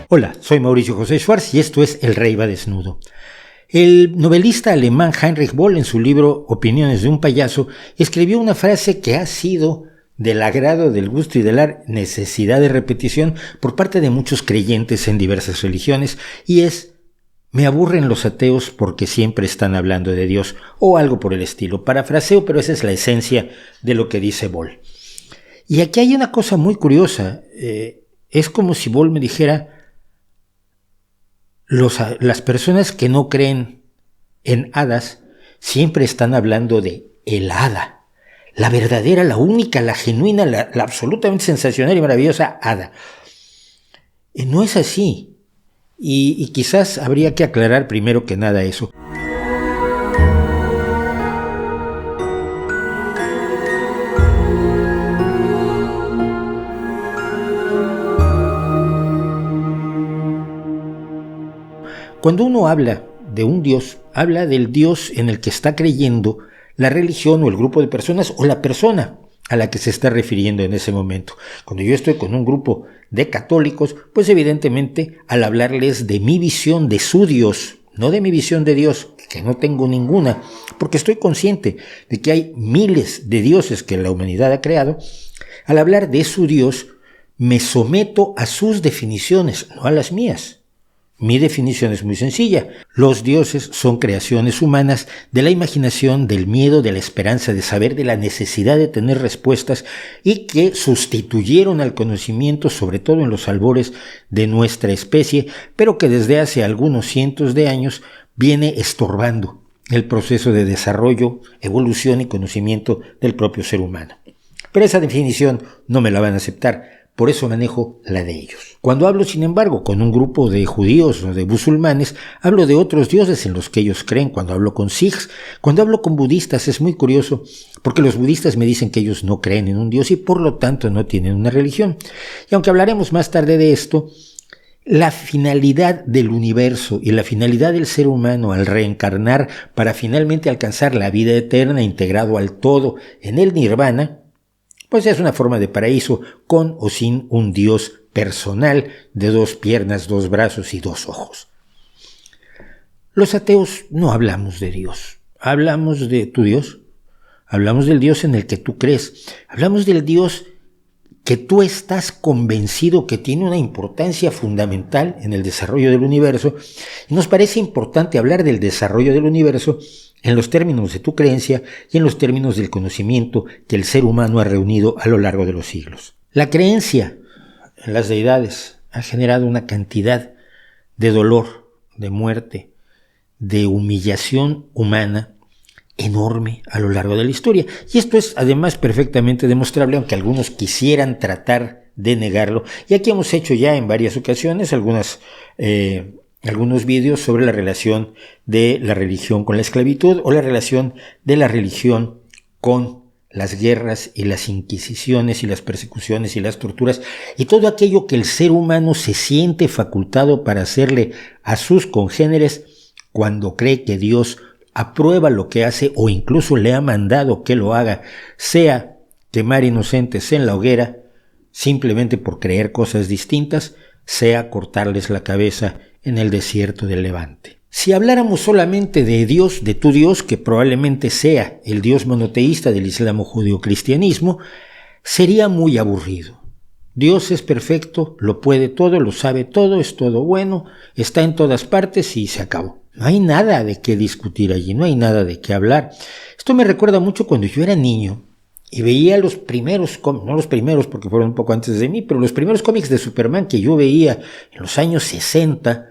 Hola, soy Mauricio José Schwartz y esto es El Rey va desnudo. El novelista alemán Heinrich Böll, en su libro Opiniones de un payaso, escribió una frase que ha sido del agrado, del gusto y de la necesidad de repetición por parte de muchos creyentes en diversas religiones, y es: me aburren los ateos porque siempre están hablando de Dios, o algo por el estilo. Parafraseo, pero esa es la esencia de lo que dice Böll. Y aquí hay una cosa muy curiosa. Es como si Böll me dijera: las personas que no creen en hadas siempre están hablando de el hada, la verdadera, la única, la genuina, la absolutamente sensacional y maravillosa hada. No es así, y quizás habría que aclarar primero que nada eso. Cuando uno habla de un Dios, habla del Dios en el que está creyendo la religión o el grupo de personas o la persona a la que se está refiriendo en ese momento. Cuando yo estoy con un grupo de católicos, pues evidentemente al hablarles de mi visión de su Dios, no de mi visión de Dios, que no tengo ninguna, porque estoy consciente de que hay miles de dioses que la humanidad ha creado, al hablar de su Dios me someto a sus definiciones, no a las mías. Mi definición es muy sencilla. Los dioses son creaciones humanas de la imaginación, del miedo, de la esperanza, de saber, de la necesidad de tener respuestas, y que sustituyeron al conocimiento, sobre todo en los albores de nuestra especie, pero que desde hace algunos cientos de años viene estorbando el proceso de desarrollo, evolución y conocimiento del propio ser humano. Pero esa definición no me la van a aceptar. Por eso manejo la de ellos. Cuando hablo, sin embargo, con un grupo de judíos o de musulmanes, hablo de otros dioses en los que ellos creen. Cuando hablo con sikhs, cuando hablo con budistas, es muy curioso, porque los budistas me dicen que ellos no creen en un dios y por lo tanto no tienen una religión. Y aunque hablaremos más tarde de esto, la finalidad del universo y la finalidad del ser humano al reencarnar para finalmente alcanzar la vida eterna integrado al todo en el nirvana, pues es una forma de paraíso con o sin un Dios personal de 2 piernas, 2 brazos y 2 ojos. Los ateos no hablamos de Dios, hablamos de tu Dios, hablamos del Dios en el que tú crees, hablamos del Dios que tú estás convencido que tiene una importancia fundamental en el desarrollo del universo, y nos parece importante hablar del desarrollo del universo en los términos de tu creencia y en los términos del conocimiento que el ser humano ha reunido a lo largo de los siglos. La creencia en las deidades ha generado una cantidad de dolor, de muerte, de humillación humana enorme a lo largo de la historia. Y esto es además perfectamente demostrable, aunque algunos quisieran tratar de negarlo. Y aquí hemos hecho ya en varias ocasiones algunos vídeos sobre la relación de la religión con la esclavitud, o la relación de la religión con las guerras y las inquisiciones y las persecuciones y las torturas y todo aquello que el ser humano se siente facultado para hacerle a sus congéneres cuando cree que Dios aprueba lo que hace o incluso le ha mandado que lo haga, sea quemar inocentes en la hoguera simplemente por creer cosas distintas, sea cortarles la cabeza en el desierto del Levante. Si habláramos solamente de Dios, de tu Dios, que probablemente sea el Dios monoteísta del Islam o judio-cristianismo, sería muy aburrido. Dios es perfecto, lo puede todo, lo sabe todo, es todo bueno, está en todas partes y se acabó. No hay nada de qué discutir allí, no hay nada de qué hablar. Esto me recuerda mucho cuando yo era niño y veía los primeros cómics, no los primeros porque fueron un poco antes de mí, pero los primeros cómics de Superman que yo veía en los años 60,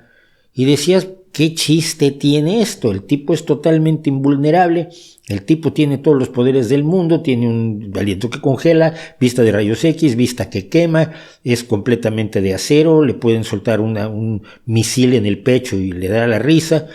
y decías: ¿qué chiste tiene esto? El tipo es totalmente invulnerable, el tipo tiene todos los poderes del mundo, tiene un aliento que congela, vista de rayos X, vista que quema, es completamente de acero, le pueden soltar un misil en el pecho y le da la risa.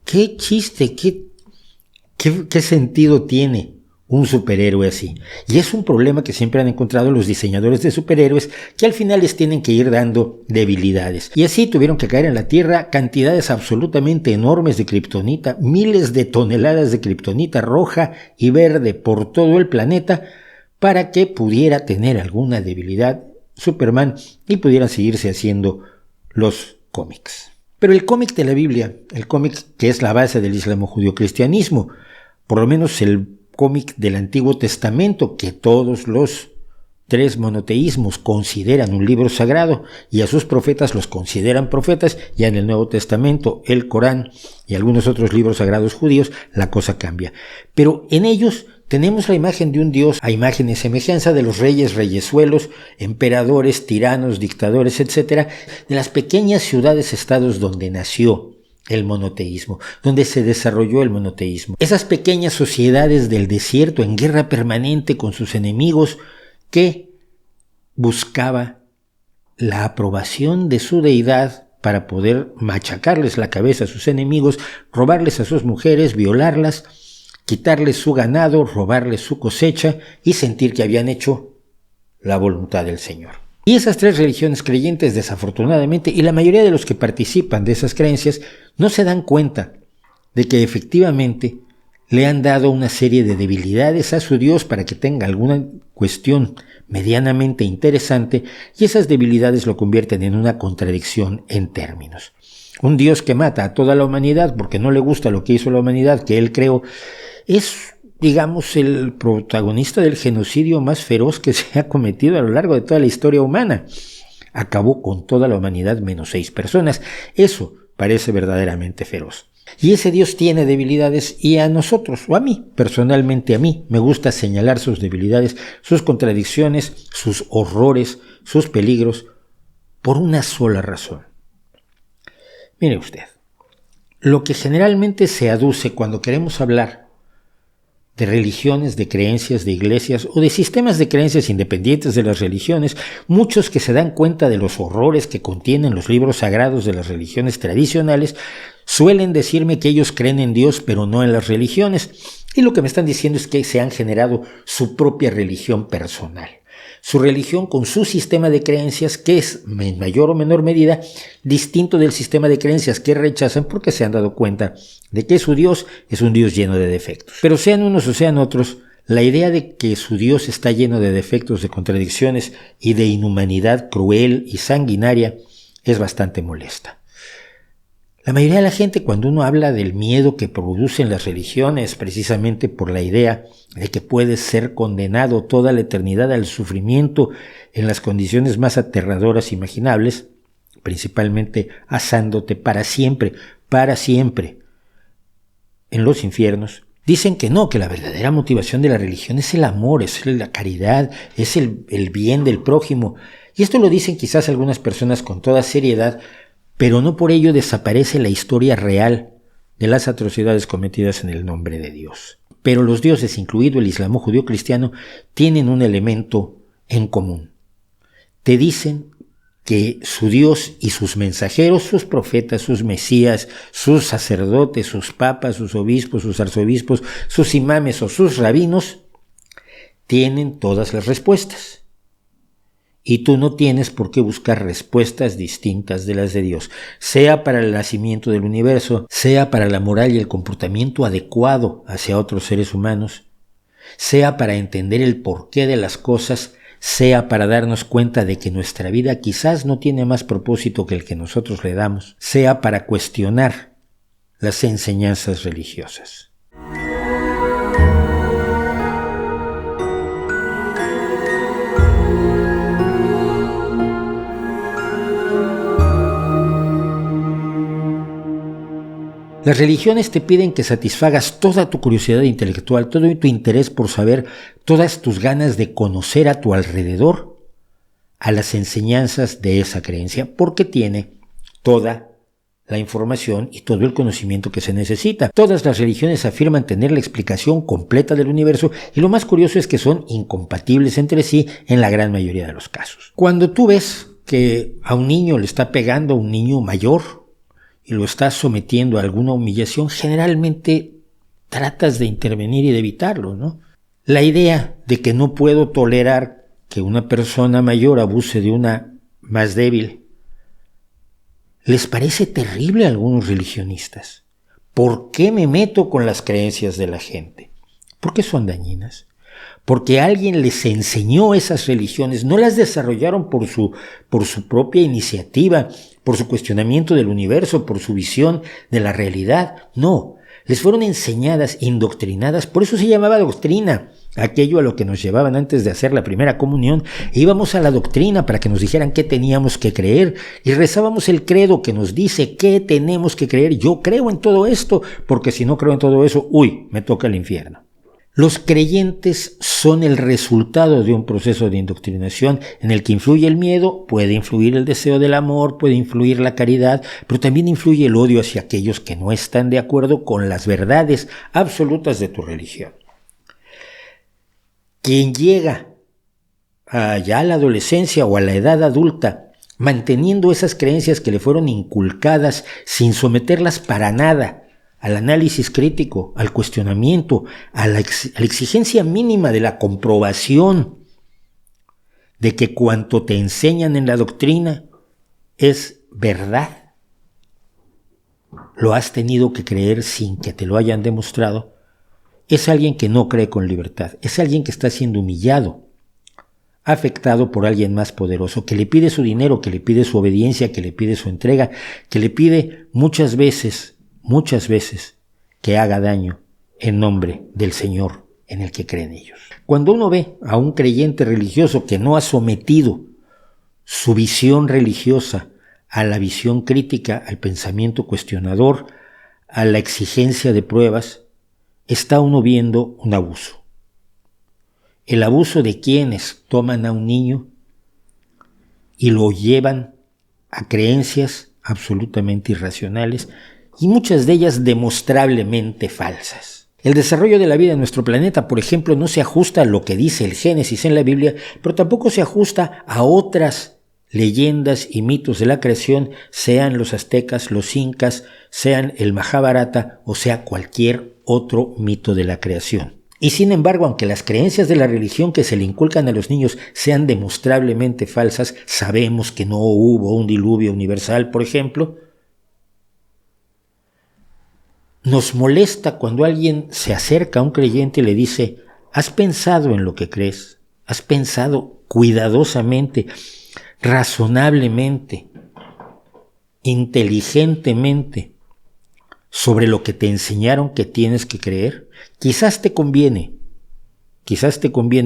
¿Qué chiste? ¿Qué sentido tiene un superhéroe así? Y es un problema que siempre han encontrado los diseñadores de superhéroes, que al final les tienen que ir dando debilidades. Y así tuvieron que caer en la Tierra cantidades absolutamente enormes de kriptonita, miles de toneladas de kriptonita roja y verde por todo el planeta, para que pudiera tener alguna debilidad Superman y pudieran seguirse haciendo los cómics. Pero el cómic de la Biblia, el cómic que es la base del islamo-judio-cristianismo, por lo menos el cómic del Antiguo Testamento, que todos los 3 monoteísmos consideran un libro sagrado y a sus profetas los consideran profetas, ya en el Nuevo Testamento, el Corán y algunos otros libros sagrados judíos, la cosa cambia. Pero en ellos tenemos la imagen de un Dios a imagen y semejanza de los reyes, reyesuelos, emperadores, tiranos, dictadores, etc., de las pequeñas ciudades-estados donde nació el monoteísmo, donde se desarrolló el monoteísmo. Esas pequeñas sociedades del desierto en guerra permanente con sus enemigos, que buscaba la aprobación de su deidad para poder machacarles la cabeza a sus enemigos, robarles a sus mujeres, violarlas, quitarles su ganado, robarles su cosecha y sentir que habían hecho la voluntad del Señor. Y esas 3 religiones creyentes, desafortunadamente, y la mayoría de los que participan de esas creencias, no se dan cuenta de que efectivamente le han dado una serie de debilidades a su Dios para que tenga alguna cuestión medianamente interesante, y esas debilidades lo convierten en una contradicción en términos. Un Dios que mata a toda la humanidad porque no le gusta lo que hizo la humanidad, que él creó, es, digamos, el protagonista del genocidio más feroz que se ha cometido a lo largo de toda la historia humana. Acabó con toda la humanidad menos 6 personas. Eso parece verdaderamente feroz. Y ese Dios tiene debilidades, y a nosotros, o a mí, personalmente a mí, me gusta señalar sus debilidades, sus contradicciones, sus horrores, sus peligros, por una sola razón. Mire usted, lo que generalmente se aduce cuando queremos hablar de religiones, de creencias, de iglesias o de sistemas de creencias independientes de las religiones, muchos que se dan cuenta de los horrores que contienen los libros sagrados de las religiones tradicionales, suelen decirme que ellos creen en Dios pero no en las religiones, y lo que me están diciendo es que se han generado su propia religión personal, su religión con su sistema de creencias, que es en mayor o menor medida distinto del sistema de creencias que rechazan porque se han dado cuenta de que su Dios es un Dios lleno de defectos. Pero sean unos o sean otros, la idea de que su Dios está lleno de defectos, de contradicciones y de inhumanidad cruel y sanguinaria es bastante molesta. La mayoría de la gente, cuando uno habla del miedo que producen las religiones, precisamente por la idea de que puedes ser condenado toda la eternidad al sufrimiento en las condiciones más aterradoras imaginables, principalmente asándote para siempre, en los infiernos, dicen que no, que la verdadera motivación de la religión es el amor, es la caridad, es el bien del prójimo. Y esto lo dicen quizás algunas personas con toda seriedad, pero no por ello desaparece la historia real de las atrocidades cometidas en el nombre de Dios. Pero los dioses, incluido el islamo judío-cristiano, tienen un elemento en común. Te dicen que su Dios y sus mensajeros, sus profetas, sus mesías, sus sacerdotes, sus papas, sus obispos, sus arzobispos, sus imames o sus rabinos, tienen todas las respuestas. Y tú no tienes por qué buscar respuestas distintas de las de Dios, sea para el nacimiento del universo, sea para la moral y el comportamiento adecuado hacia otros seres humanos, sea para entender el porqué de las cosas, sea para darnos cuenta de que nuestra vida quizás no tiene más propósito que el que nosotros le damos, sea para cuestionar las enseñanzas religiosas. Las religiones te piden que satisfagas toda tu curiosidad intelectual, todo tu interés por saber, todas tus ganas de conocer a tu alrededor, a las enseñanzas de esa creencia, porque tiene toda la información y todo el conocimiento que se necesita. Todas las religiones afirman tener la explicación completa del universo, y lo más curioso es que son incompatibles entre sí en la gran mayoría de los casos. Cuando tú ves que a un niño le está pegando a un niño mayor, y lo estás sometiendo a alguna humillación, generalmente tratas de intervenir y de evitarlo, ¿no? La idea de que no puedo tolerar que una persona mayor abuse de una más débil les parece terrible a algunos religionistas. ¿Por qué me meto con las creencias de la gente? ¿Por qué son dañinas? porque alguien les enseñó esas religiones, no las desarrollaron por su propia iniciativa, por su cuestionamiento del universo, por su visión de la realidad, no, les fueron enseñadas, indoctrinadas, por eso se llamaba doctrina, aquello a lo que nos llevaban antes de hacer la primera comunión, e íbamos a la doctrina para que nos dijeran qué teníamos que creer, y rezábamos el credo que nos dice qué tenemos que creer. Yo creo en todo esto, porque si no creo en todo eso, me toca el infierno. Los creyentes son el resultado de un proceso de indoctrinación en el que influye el miedo, puede influir el deseo del amor, puede influir la caridad, pero también influye el odio hacia aquellos que no están de acuerdo con las verdades absolutas de tu religión. Quien llega ya a la adolescencia o a la edad adulta, manteniendo esas creencias que le fueron inculcadas sin someterlas para nada al análisis crítico, al cuestionamiento, a la exigencia mínima de la comprobación de que cuanto te enseñan en la doctrina es verdad, lo has tenido que creer sin que te lo hayan demostrado, es alguien que no cree con libertad, es alguien que está siendo humillado, afectado por alguien más poderoso, que le pide su dinero, que le pide su obediencia, que le pide su entrega, que le pide muchas veces que haga daño en nombre del Señor en el que creen ellos. Cuando uno ve a un creyente religioso que no ha sometido su visión religiosa a la visión crítica, al pensamiento cuestionador, a la exigencia de pruebas, está uno viendo un abuso. El abuso de quienes toman a un niño y lo llevan a creencias absolutamente irracionales y muchas de ellas demostrablemente falsas. El desarrollo de la vida en nuestro planeta, por ejemplo, no se ajusta a lo que dice el Génesis en la Biblia, pero tampoco se ajusta a otras leyendas y mitos de la creación, sean los aztecas, los incas, sean el Mahabharata o sea cualquier otro mito de la creación. Y sin embargo, aunque las creencias de la religión que se le inculcan a los niños sean demostrablemente falsas, sabemos que no hubo un diluvio universal, por ejemplo. Nos molesta cuando alguien se acerca a un creyente y le dice: ¿has pensado en lo que crees? ¿Has pensado cuidadosamente, razonablemente, inteligentemente sobre lo que te enseñaron que tienes que creer? Quizás te conviene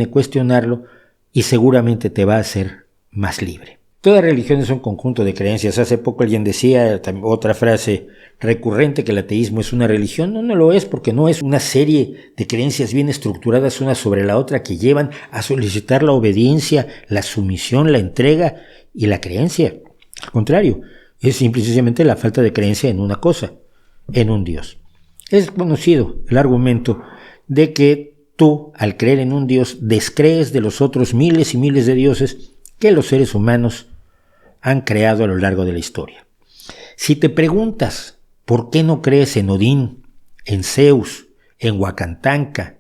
cuestionarlo y seguramente te va a hacer más libre. Toda religión es un conjunto de creencias. Hace poco alguien decía, otra frase recurrente, que el ateísmo es una religión. No lo es, porque no es una serie de creencias bien estructuradas una sobre la otra que llevan a solicitar la obediencia, la sumisión, la entrega y la creencia. Al contrario, es simple y sencillamente la falta de creencia en una cosa, en un Dios. Es conocido el argumento de que tú, al creer en un Dios, descrees de los otros miles y miles de dioses que los seres humanos han creado a lo largo de la historia. Si te preguntas por qué no crees en Odín, en Zeus, en Huacantanca,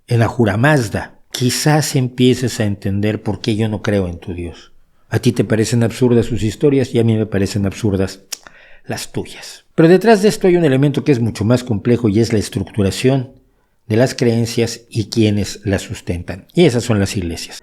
en Ahura Mazda, quizás empieces a entender por qué yo no creo en tu Dios. A ti te parecen absurdas sus historias y a mí me parecen absurdas las tuyas. Pero detrás de esto hay un elemento que es mucho más complejo y es la estructuración de las creencias y quienes las sustentan. Y esas son las iglesias.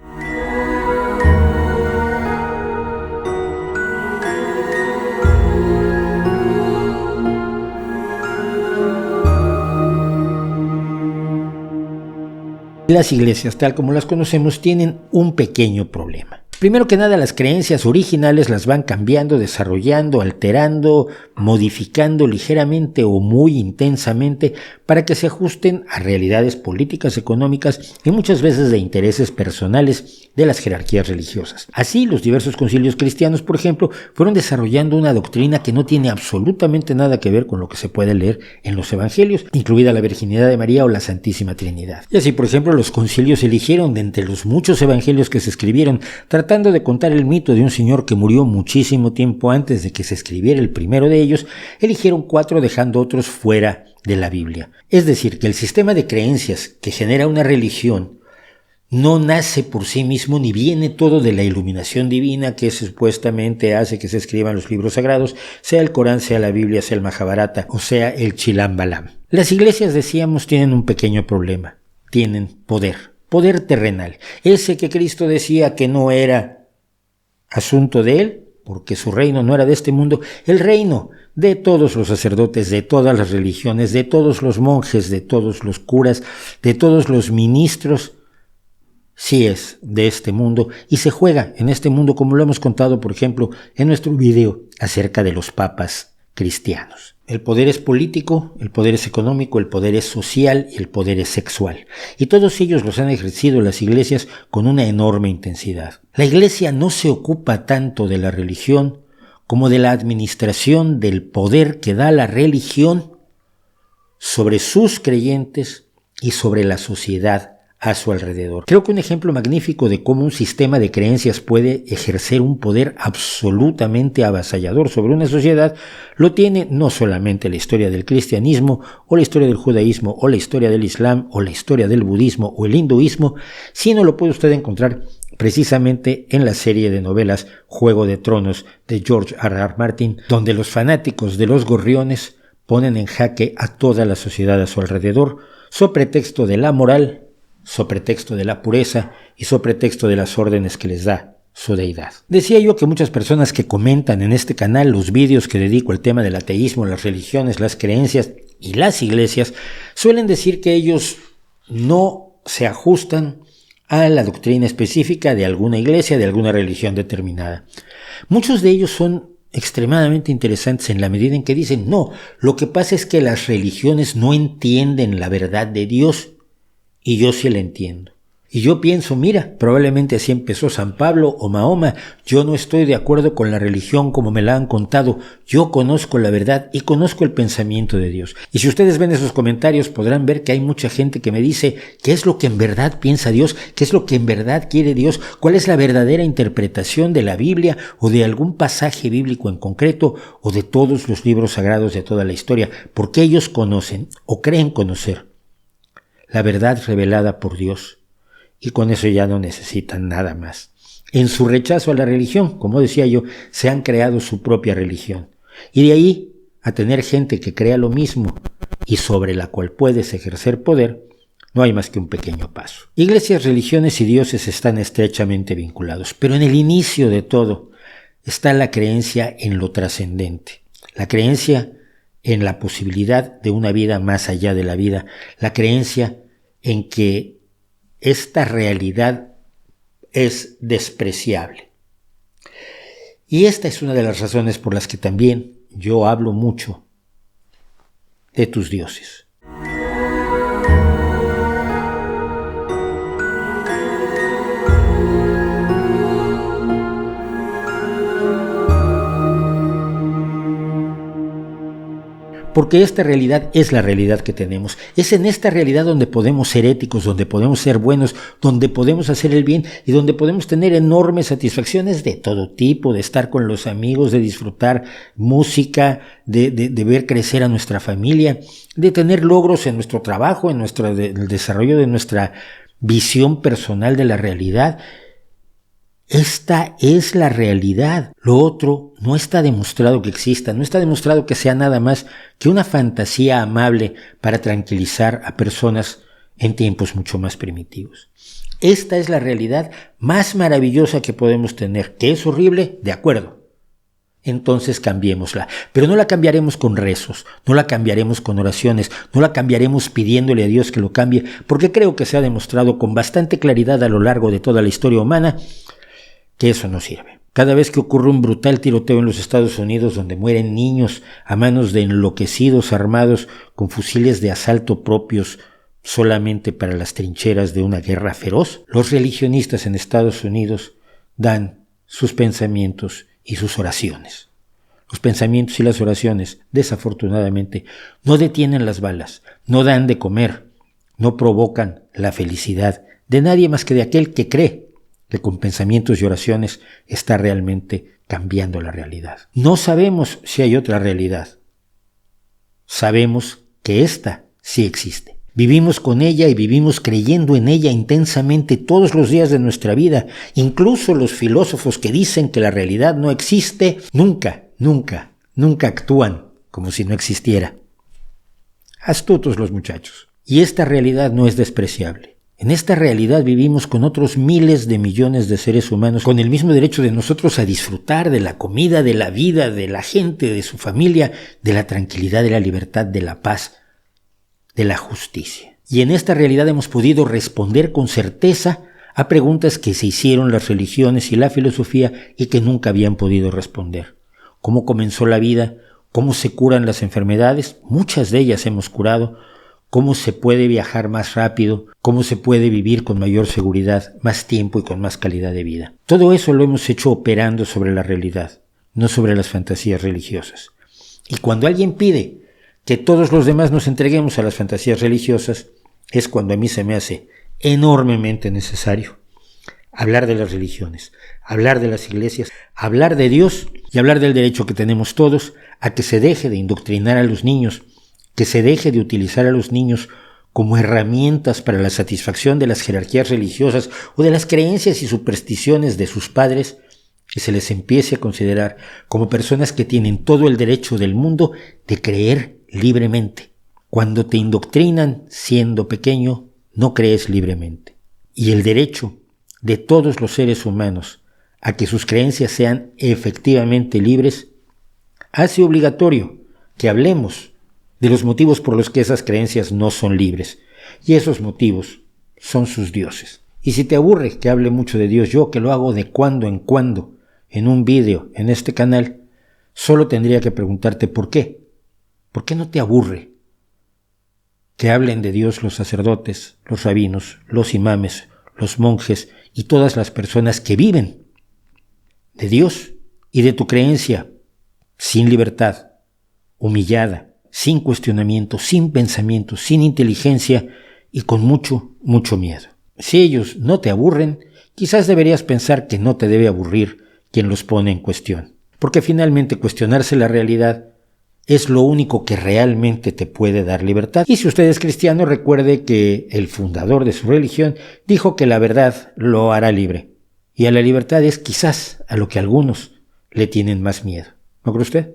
Las iglesias, tal como las conocemos, tienen un pequeño problema. Primero que nada, las creencias originales las van cambiando, desarrollando, alterando, modificando ligeramente o muy intensamente para que se ajusten a realidades políticas, económicas y muchas veces de intereses personales de las jerarquías religiosas. Así, los diversos concilios cristianos, por ejemplo, fueron desarrollando una doctrina que no tiene absolutamente nada que ver con lo que se puede leer en los evangelios, incluida la virginidad de María o la Santísima Trinidad. Y así, por ejemplo, los concilios eligieron de entre los muchos evangelios que se escribieron, tratando de contar el mito de un señor que murió muchísimo tiempo antes de que se escribiera el primero de ellos, eligieron 4 dejando otros fuera de la Biblia. Es decir, que el sistema de creencias que genera una religión no nace por sí mismo ni viene todo de la iluminación divina que supuestamente hace que se escriban los libros sagrados, sea el Corán, sea la Biblia, sea el Mahabharata o sea el Chilam Balam. Las iglesias, decíamos, tienen un pequeño problema. Tienen poder poder terrenal, ese que Cristo decía que no era asunto de él, porque su reino no era de este mundo, el reino de todos los sacerdotes, de todas las religiones, de todos los monjes, de todos los curas, de todos los ministros, sí es de este mundo y se juega en este mundo, como lo hemos contado, por ejemplo, en nuestro video acerca de los papas cristianos. El poder es político, el poder es económico, el poder es social y el poder es sexual. Y todos ellos los han ejercido las iglesias con una enorme intensidad. La iglesia no se ocupa tanto de la religión como de la administración del poder que da la religión sobre sus creyentes y sobre la sociedad a su alrededor. Creo que un ejemplo magnífico de cómo un sistema de creencias puede ejercer un poder absolutamente avasallador sobre una sociedad lo tiene no solamente la historia del cristianismo o la historia del judaísmo o la historia del islam o la historia del budismo o el hinduismo, sino lo puede usted encontrar precisamente en la serie de novelas Juego de Tronos de George R.R. Martin, donde los fanáticos de los gorriones ponen en jaque a toda la sociedad a su alrededor, sobre pretexto de la moral, sobre pretexto de la pureza y sobre pretexto de las órdenes que les da su deidad. Decía yo que muchas personas que comentan en este canal los vídeos que dedico al tema del ateísmo, las religiones, las creencias y las iglesias, suelen decir que ellos no se ajustan a la doctrina específica de alguna iglesia, de alguna religión determinada. Muchos de ellos son extremadamente interesantes en la medida en que dicen, no, lo que pasa es que las religiones no entienden la verdad de Dios y yo sí la entiendo. Y yo pienso, mira, probablemente así empezó San Pablo o Mahoma. Yo no estoy de acuerdo con la religión como me la han contado. Yo conozco la verdad y conozco el pensamiento de Dios. Y si ustedes ven esos comentarios podrán ver que hay mucha gente que me dice qué es lo que en verdad piensa Dios, qué es lo que en verdad quiere Dios, cuál es la verdadera interpretación de la Biblia o de algún pasaje bíblico en concreto o de todos los libros sagrados de toda la historia, porque ellos conocen o creen conocer la verdad revelada por Dios. Y con eso ya no necesitan nada más. En su rechazo a la religión, como decía yo, se han creado su propia religión. Y de ahí a tener gente que crea lo mismo y sobre la cual puedes ejercer poder, no hay más que un pequeño paso. Iglesias, religiones y dioses están estrechamente vinculados, pero en el inicio de todo está la creencia en lo trascendente, la creencia en la posibilidad de una vida más allá de la vida, la creencia en que esta realidad es despreciable. Y esta es una de las razones por las que también yo hablo mucho de tus dioses. Porque esta realidad es la realidad que tenemos. Es en esta realidad donde podemos ser éticos, donde podemos ser buenos, donde podemos hacer el bien y donde podemos tener enormes satisfacciones de todo tipo, de estar con los amigos, de disfrutar música, de ver crecer a nuestra familia, de tener logros en nuestro trabajo, en el desarrollo de nuestra visión personal de la realidad. Esta es la realidad. Lo otro no está demostrado que exista, no está demostrado que sea nada más que una fantasía amable para tranquilizar a personas en tiempos mucho más primitivos. Esta es la realidad más maravillosa que podemos tener. ¿Que es horrible? De acuerdo. Entonces cambiémosla. Pero no la cambiaremos con rezos, no la cambiaremos con oraciones, no la cambiaremos pidiéndole a Dios que lo cambie, porque creo que se ha demostrado con bastante claridad a lo largo de toda la historia humana que eso no sirve. Cada vez que ocurre un brutal tiroteo en los Estados Unidos donde mueren niños a manos de enloquecidos armados con fusiles de asalto propios solamente para las trincheras de una guerra feroz, los religionistas en Estados Unidos dan sus pensamientos y sus oraciones. Los pensamientos y las oraciones, desafortunadamente, no detienen las balas, no dan de comer, no provocan la felicidad de nadie más que de aquel que cree que con pensamientos y oraciones está realmente cambiando la realidad. No sabemos si hay otra realidad. Sabemos que esta sí existe. Vivimos con ella y vivimos creyendo en ella intensamente todos los días de nuestra vida. Incluso los filósofos que dicen que la realidad no existe, nunca actúan como si no existiera. Astutos los muchachos. Y esta realidad no es despreciable. En esta realidad vivimos con otros miles de millones de seres humanos con el mismo derecho de nosotros a disfrutar de la comida, de la vida, de la gente, de su familia, de la tranquilidad, de la libertad, de la paz, de la justicia. Y en esta realidad hemos podido responder con certeza a preguntas que se hicieron las religiones y la filosofía y que nunca habían podido responder. ¿Cómo comenzó la vida? ¿Cómo se curan las enfermedades? Muchas de ellas hemos curado. ¿Cómo se puede viajar más rápido? ¿Cómo se puede vivir con mayor seguridad, más tiempo y con más calidad de vida? Todo eso lo hemos hecho operando sobre la realidad, no sobre las fantasías religiosas. Y cuando alguien pide que todos los demás nos entreguemos a las fantasías religiosas, es cuando a mí se me hace enormemente necesario hablar de las religiones, hablar de las iglesias, hablar de Dios y hablar del derecho que tenemos todos a que se deje de indoctrinar a los niños, que se deje de utilizar a los niños como herramientas para la satisfacción de las jerarquías religiosas o de las creencias y supersticiones de sus padres, que se les empiece a considerar como personas que tienen todo el derecho del mundo de creer libremente. Cuando te indoctrinan siendo pequeño, no crees libremente. Y el derecho de todos los seres humanos a que sus creencias sean efectivamente libres hace obligatorio que hablemos de los motivos por los que esas creencias no son libres. Y esos motivos son sus dioses. Y si te aburre que hable mucho de Dios, yo que lo hago de cuando en cuando en un vídeo en este canal, solo tendría que preguntarte ¿por qué? ¿Por qué no te aburre que hablen de Dios los sacerdotes, los rabinos, los imames, los monjes y todas las personas que viven de Dios y de tu creencia sin libertad, humillada, sin cuestionamiento, sin pensamiento, sin inteligencia y con mucho, mucho miedo? Si ellos no te aburren, quizás deberías pensar que no te debe aburrir quien los pone en cuestión, porque finalmente cuestionarse la realidad es lo único que realmente te puede dar libertad. Y si usted es cristiano, recuerde que el fundador de su religión dijo que la verdad lo hará libre, y a la libertad es quizás a lo que algunos le tienen más miedo. ¿No cree usted?